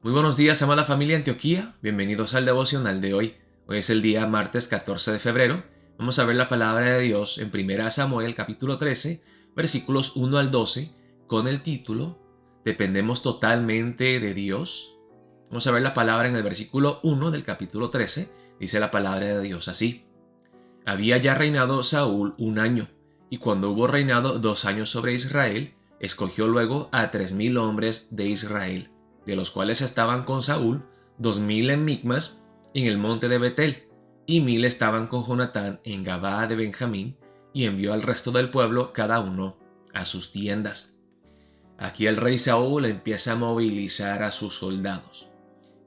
Muy buenos días, amada familia Antioquía. Bienvenidos al devocional de hoy. Hoy es el día martes 14 de febrero. Vamos a ver la palabra de Dios en 1 Samuel capítulo 13, versículos 1 al 12, con el título ¿Dependemos totalmente de Dios? Vamos a ver la palabra en el versículo 1 del capítulo 13. Dice la palabra de Dios así. Había ya reinado Saúl 1 año, y cuando hubo reinado 2 años sobre Israel, escogió luego a 3000 hombres de Israel, de los cuales estaban con Saúl 2000 en Micmas, en el monte de Betel, y 1000 estaban con Jonatán en Gabaa de Benjamín, y envió al resto del pueblo cada uno a sus tiendas. Aquí el rey Saúl empieza a movilizar a sus soldados.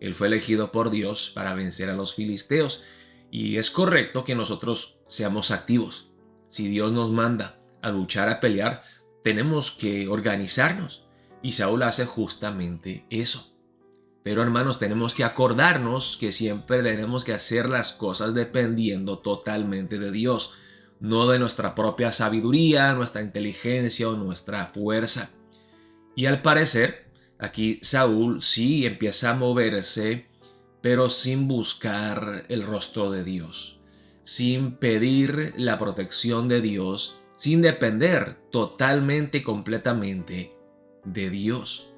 Él fue elegido por Dios para vencer a los filisteos, y es correcto que nosotros seamos activos. Si Dios nos manda a luchar, a pelear, tenemos que organizarnos. Y Saúl hace justamente eso. Pero hermanos, tenemos que acordarnos que siempre tenemos que hacer las cosas dependiendo totalmente de Dios, no de nuestra propia sabiduría, nuestra inteligencia o nuestra fuerza. Y al parecer, aquí Saúl sí empieza a moverse, pero sin buscar el rostro de Dios, sin pedir la protección de Dios, sin depender totalmente y completamente de Dios.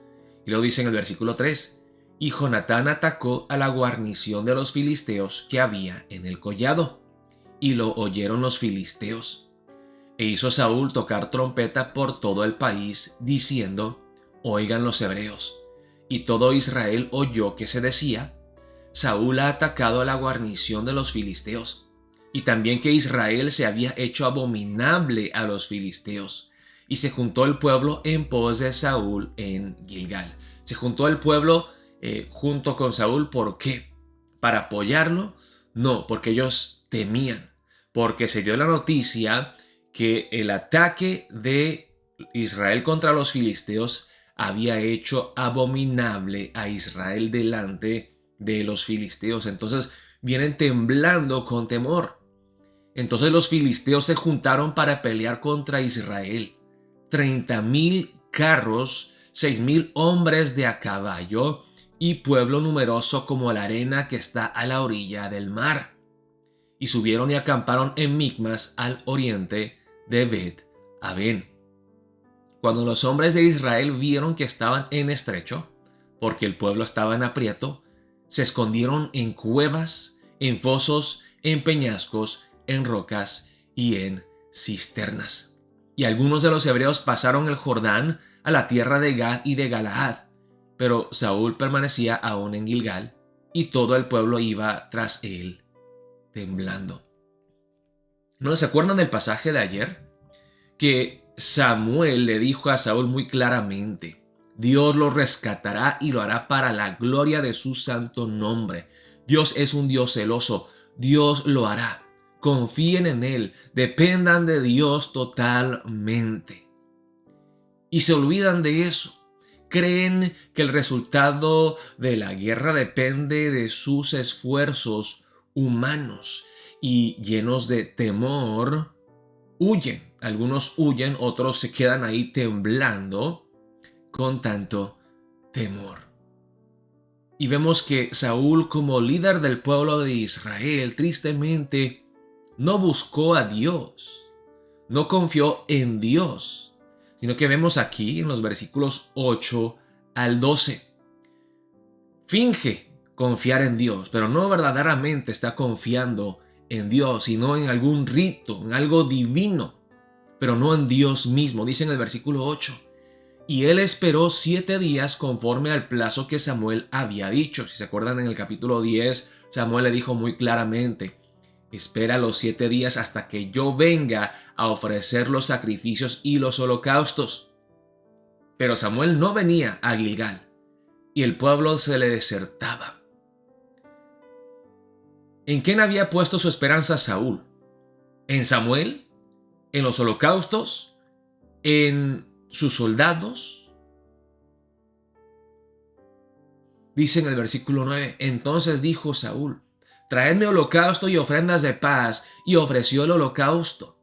Y lo dice en el versículo 3. Y Jonatán atacó a la guarnición de los filisteos que había en el collado, y lo oyeron los filisteos. E hizo Saúl tocar trompeta por todo el país, diciendo: Oigan los hebreos. Y todo Israel oyó que se decía: Saúl ha atacado a la guarnición de los filisteos. Y también que Israel se había hecho abominable a los filisteos. Y se juntó el pueblo en pos de Saúl en Gilgal. Se juntó el pueblo junto con Saúl. ¿Por qué? ¿Para apoyarlo? No, porque ellos temían. Porque se dio la noticia que el ataque de Israel contra los filisteos había hecho abominable a Israel delante de los filisteos. Entonces vienen temblando con temor. Entonces los filisteos se juntaron para pelear contra Israel. 30,000 carros, 6,000 hombres de a caballo y pueblo numeroso como la arena que está a la orilla del mar. Y subieron y acamparon en Micmas al oriente de Bet-Aven. Cuando los hombres de Israel vieron que estaban en estrecho, porque el pueblo estaba en aprieto, se escondieron en cuevas, en fosos, en peñascos, en rocas y en cisternas. Y algunos de los hebreos pasaron el Jordán a la tierra de Gad y de Galaad, pero Saúl permanecía aún en Gilgal, y todo el pueblo iba tras él, temblando. ¿No se acuerdan del pasaje de ayer? Que Samuel le dijo a Saúl muy claramente: Dios lo rescatará y lo hará para la gloria de su santo nombre. Dios es un Dios celoso. Dios lo hará. Confíen en Él. Dependan de Dios totalmente. Y se olvidan de eso. Creen que el resultado de la guerra depende de sus esfuerzos humanos. Y llenos de temor, huyen. Algunos huyen, otros se quedan ahí temblando con tanto temor. Y vemos que Saúl, como líder del pueblo de Israel, tristemente no buscó a Dios, no confió en Dios, sino que vemos aquí en los versículos 8 al 12. Finge confiar en Dios, pero no verdaderamente está confiando en Dios, sino en algún rito, en algo divino, pero no en Dios mismo. Dice en el versículo 8. Y él esperó 7 días conforme al plazo que Samuel había dicho. Si se acuerdan, en el capítulo 10, Samuel le dijo muy claramente: espera los 7 días hasta que yo venga a ofrecer los sacrificios y los holocaustos. Pero Samuel no venía a Gilgal y el pueblo se le desertaba. ¿En quién había puesto su esperanza Saúl? ¿En Samuel? ¿En los holocaustos? ¿En sus soldados? Dice en el versículo 9: entonces dijo Saúl: traedme holocausto y ofrendas de paz, y ofreció el holocausto.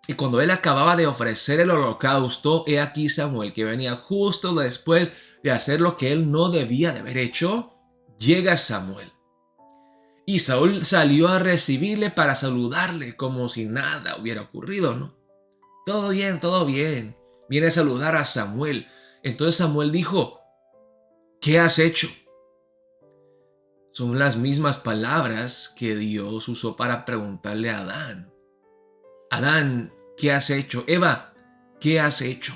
Y cuando él acababa de ofrecer el holocausto, he aquí Samuel, que venía justo después de hacer lo que él no debía de haber hecho, llega Samuel. Y Saúl salió a recibirle para saludarle como si nada hubiera ocurrido, ¿no? Todo bien, todo bien. Viene a saludar a Samuel. Entonces Samuel dijo, ¿qué has hecho? Son las mismas palabras que Dios usó para preguntarle a Adán. Adán, ¿qué has hecho? Eva, ¿qué has hecho?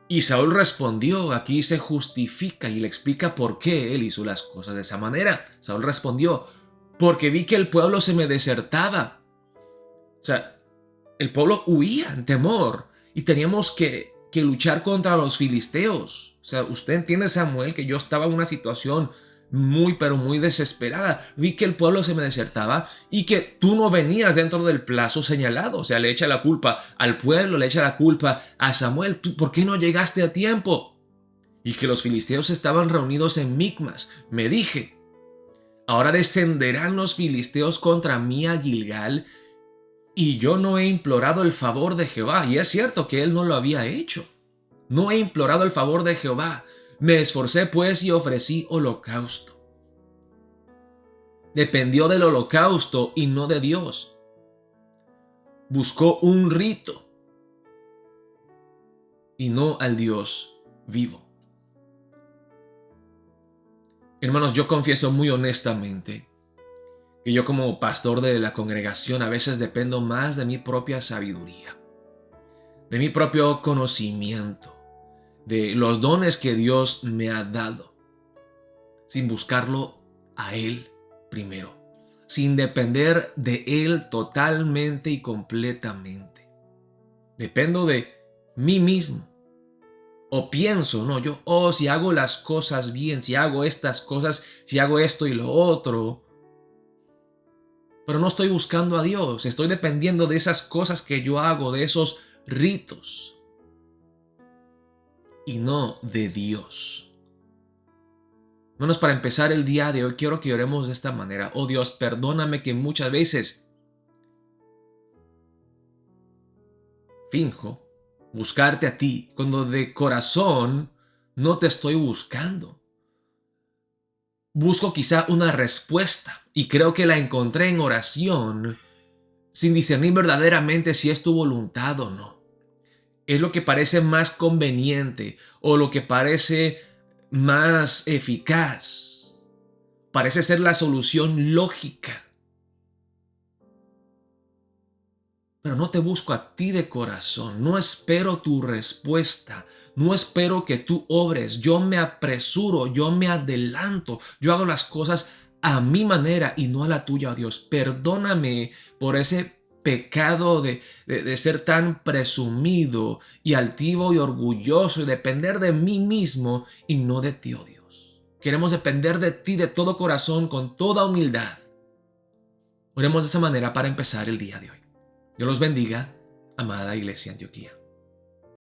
Y Saúl respondió, aquí se justifica y le explica por qué él hizo las cosas de esa manera. Saúl respondió, porque vi que el pueblo se me desertaba. O sea, el pueblo huía en temor y teníamos que luchar contra los filisteos. O sea, usted entiende, Samuel, que yo estaba en una situación muy, pero muy desesperada. Vi que el pueblo se me desertaba y que tú no venías dentro del plazo señalado. O sea, le echa la culpa al pueblo, le echa la culpa a Samuel. ¿Tú por qué no llegaste a tiempo? Y que los filisteos estaban reunidos en Micmas. Me dije, ahora descenderán los filisteos contra mí a Gilgal y yo no he implorado el favor de Jehová. Y es cierto que él no lo había hecho. No he implorado el favor de Jehová. Me esforcé pues y ofrecí holocausto. Dependió del holocausto y no de Dios. Buscó un rito y no al Dios vivo. Hermanos, yo confieso muy honestamente que yo como pastor de la congregación a veces dependo más de mi propia sabiduría, de mi propio conocimiento, de los dones que Dios me ha dado, sin buscarlo a Él primero, sin depender de Él totalmente y completamente. Dependo de mí mismo. O pienso, no, si hago las cosas bien, si hago estas cosas, si hago esto y lo otro, pero no estoy buscando a Dios, estoy dependiendo de esas cosas que yo hago, de esos ritos, y no de Dios. Hermanos, para empezar el día de hoy, quiero que oremos de esta manera. Oh Dios, perdóname que muchas veces finjo buscarte a ti, cuando de corazón no te estoy buscando. Busco quizá una respuesta y creo que la encontré en oración sin discernir verdaderamente si es tu voluntad o no. Es lo que parece más conveniente o lo que parece más eficaz. Parece ser la solución lógica. Pero no te busco a ti de corazón, no espero tu respuesta, no espero que tú obres, yo me apresuro, yo me adelanto, yo hago las cosas a mi manera y no a la tuya, oh Dios. Perdóname por ese pecado de ser tan presumido y altivo y orgulloso y depender de mí mismo y no de ti, oh Dios. Queremos depender de ti de todo corazón, con toda humildad. Oremos de esa manera para empezar el día de hoy. Dios los bendiga, amada Iglesia Antioquía.